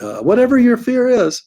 whatever your fear is,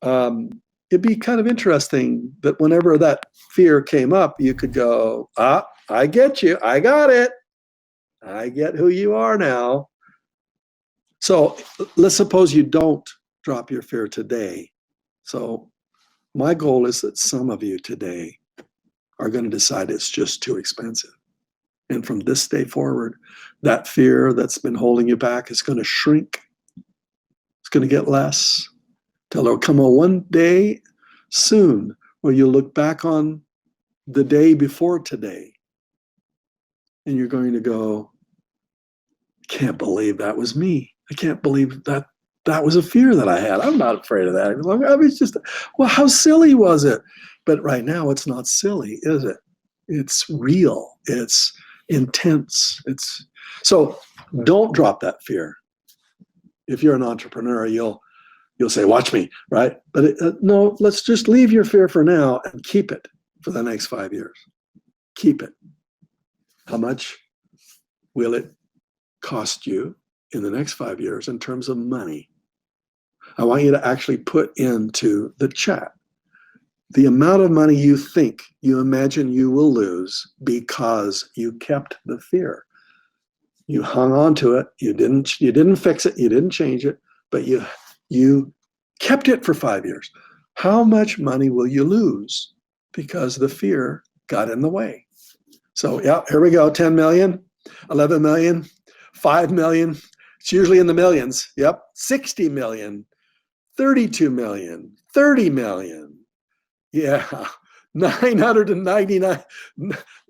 it'd be kind of interesting that whenever that fear came up, you could go, I get you. I got it. I get who you are now. So let's suppose you don't drop your fear today. So my goal is that some of you today are going to decide it's just too expensive. And from this day forward, that fear that's been holding you back is going to shrink. It's going to get less till there'll come a one day soon where you look back on the day before today and you're going to go, can't believe that was me. I can't believe that was a fear that I had. I'm not afraid of that any longer. I was just, well, how silly was it? But right now it's not silly, is it? It's real. It's intense. So don't drop that fear. If you're an entrepreneur, you'll say, watch me, right? But no, let's just leave your fear for now and keep it for the next 5 years. Keep it. How much will it cost you in the next 5 years in terms of money? I want you to actually put into the chat the amount of money you think, you imagine you will lose because you kept the fear. You hung on to it. You didn't fix it. You didn't change it, but you kept it for 5 years. How much money will you lose because the fear got in the way? So yeah, here we go. 10 million, 11 million, 5 million. It's usually in the millions. Yep. 60 million, 32 million, 30 million. Yeah. 999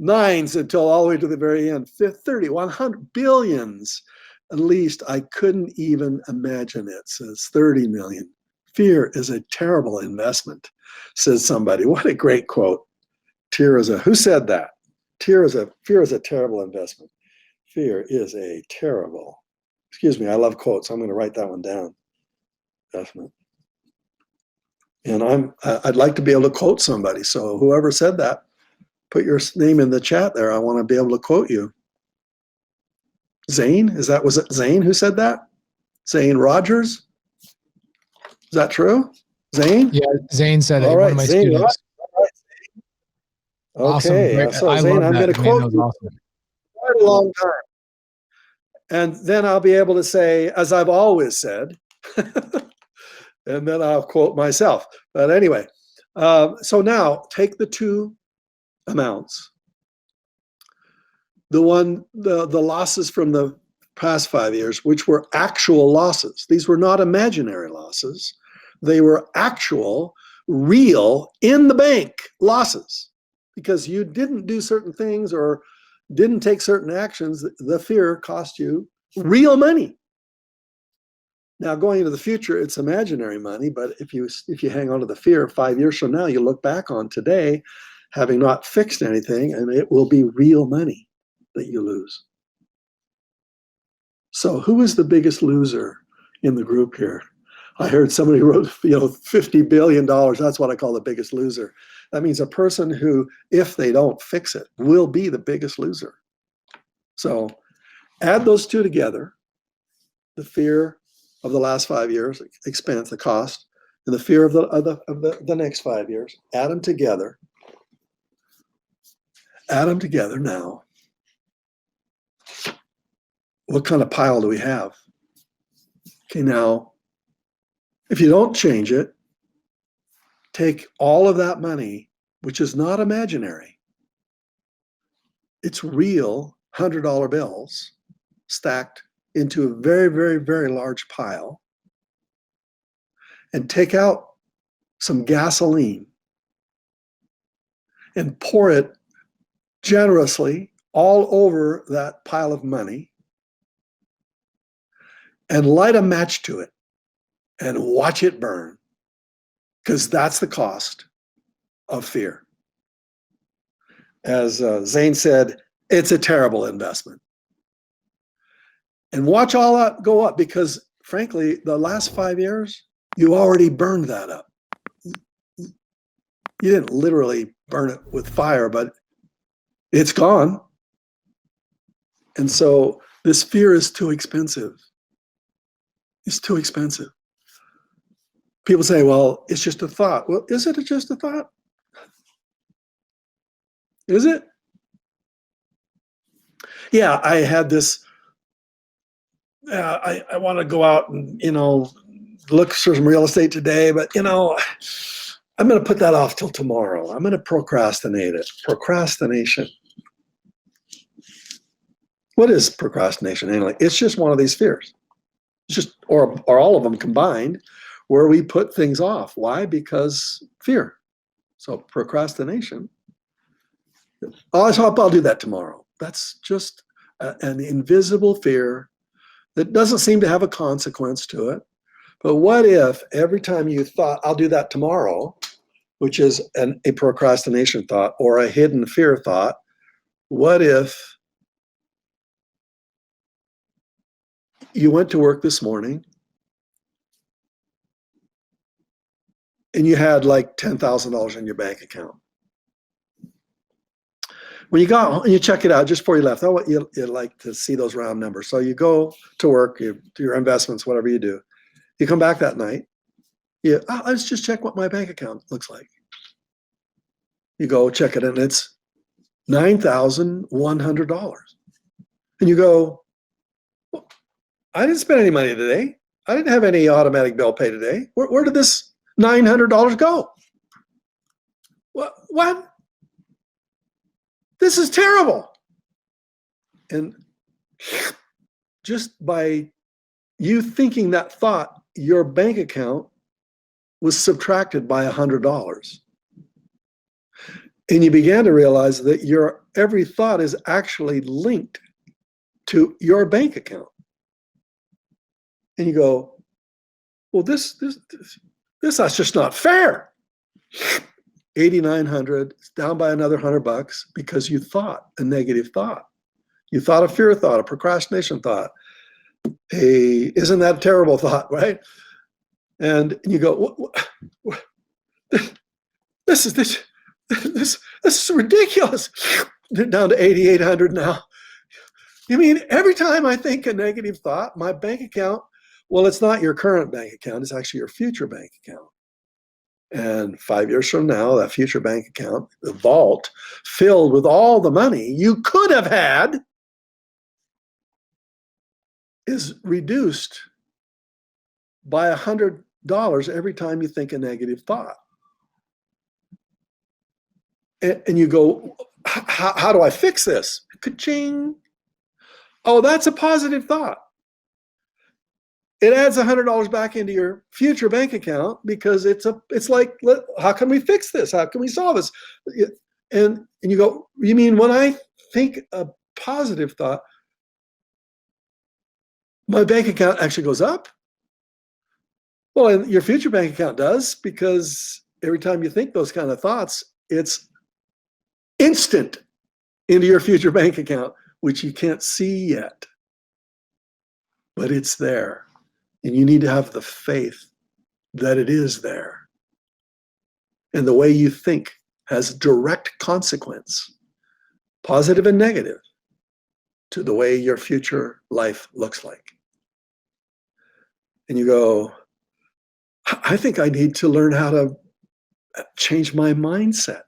nines until all the way to the very end. 30, 100 billions. At least I couldn't even imagine it. Says 30 million. Fear is a terrible investment, says somebody. What a great quote. Who said that? Fear is a terrible investment. Fear is a terrible, excuse me, I love quotes. I'm going to write that one down. Investment. And I'd like to be able to quote somebody. So whoever said that, put your name in the chat there. I want to be able to quote you. Zane, was it Zane who said that? Zane Rogers? Is that true? Zane? Yeah, Zane said it. All right, one of my Zane, students. All right, Zane. Okay, Awesome. so Zane, I'm going to quote you awesome. quite a long time. And then I'll be able to say, as I've always said, and then I'll quote myself. But anyway, so now take the two amounts. The losses from the past 5 years, which were actual losses. These were not imaginary losses. They were actual, real, in the bank losses. Because you didn't do certain things or didn't take certain actions, the fear cost you real money. Now, going into the future, it's imaginary money, but if you hang on to the fear 5 years from now, you look back on today, having not fixed anything, and it will be real money that you lose. So who is the biggest loser in the group here? I heard somebody wrote, $50 billion. That's what I call the biggest loser. That means a person who, if they don't fix it, will be the biggest loser. So add those two together, the fear of the last 5 years, expense, the cost, and the fear of the next 5 years. Add them together. Add them together now. What kind of pile do we have? Okay, now, if you don't change it, take all of that money, which is not imaginary. It's real $100 bills stacked into a very, very, very large pile, and take out some gasoline and pour it generously all over that pile of money and light a match to it and watch it burn, because that's the cost of fear. As Zane said, it's a terrible investment. And watch all that go up, because frankly, the last 5 years, you already burned that up. You didn't literally burn it with fire, but it's gone. And so this fear is too expensive. It's too expensive. People say, well, it's just a thought. Well, is it just a thought? Is it? Yeah, I had this. I want to go out and, look for some real estate today, but, I'm going to put that off till tomorrow. I'm going to procrastinate it. Procrastination. What is procrastination anyway? It's just one of these fears. It's just, or all of them combined, where we put things off. Why? Because fear. So procrastination. Oh, I'll do that tomorrow. That's just an invisible fear that doesn't seem to have a consequence to it. But what if every time you thought, I'll do that tomorrow, which is a procrastination thought or a hidden fear thought, what if you went to work this morning and you had like $10,000 in your bank account? When you got and you check it out just before you left, you like to see those round numbers. So you go to work, you do your investments, whatever you do. You come back that night. Let's just check what my bank account looks like. You go check it, and it's $9,100. And you go, well, I didn't spend any money today. I didn't have any automatic bill pay today. Where did this $900 go? What? This is terrible. And just by you thinking that thought, your bank account was subtracted by $100. And you began to realize that your every thought is actually linked to your bank account. And you go, well, that's just not fair. 8,900, it's down by another $100 because you thought a negative thought. You thought a fear thought, a procrastination thought. Hey, isn't that a terrible thought, right? And you go, this is ridiculous. Down to 8,800 now. You mean every time I think a negative thought, my bank account, well, it's not your current bank account, it's actually your future bank account. And 5 years from now, that future bank account, the vault filled with all the money you could have had, is reduced by $100 every time you think a negative thought. And you go, how do I fix this? Ka-ching. Oh, that's a positive thought. It adds $100 back into your future bank account because it's like, how can we fix this? How can we solve this? And you go, you mean when I think a positive thought, my bank account actually goes up? Well, and your future bank account does, because every time you think those kind of thoughts, it's instant into your future bank account, which you can't see yet, but it's there. And you need to have the faith that it is there. And the way you think has direct consequence, positive and negative, to the way your future life looks like. And you go, I think I need to learn how to change my mindset,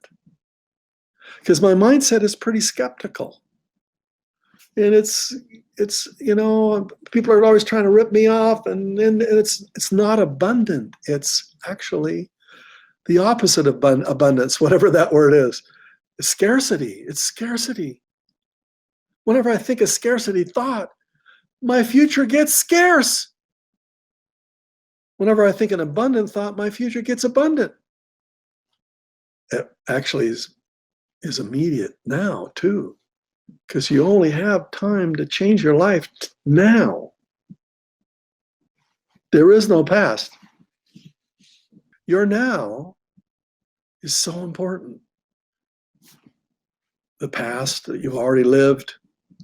because my mindset is pretty skeptical. And it's people are always trying to rip me off, and it's not abundant. It's actually the opposite of abundance, whatever that word is. It's scarcity. It's scarcity. Whenever I think a scarcity thought, my future gets scarce. Whenever I think an abundant thought, my future gets abundant. It actually is immediate now too, because you only have time to change your life now. There is no past. Your now is so important. The past that you've already lived,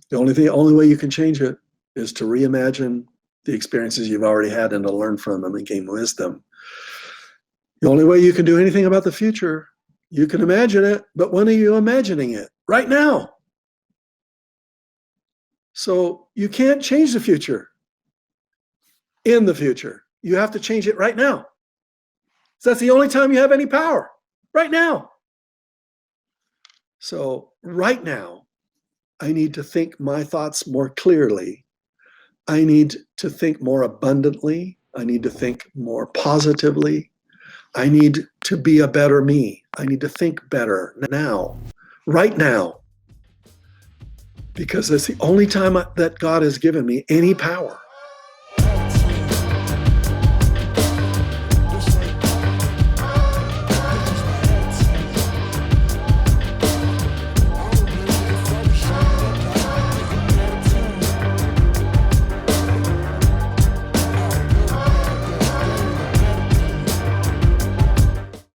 the only way you can change it is to reimagine the experiences you've already had and to learn from them and gain wisdom. The only way you can do anything about the future, you can imagine it, but when are you imagining it? Right now. So you can't change the future in the future. You have to change it right now. So that's the only time you have any power, right now. So right now, I need to think my thoughts more clearly. I need to think more abundantly. I need to think more positively. I need to be a better me. I need to think better now, right now, because that's the only time that God has given me any power.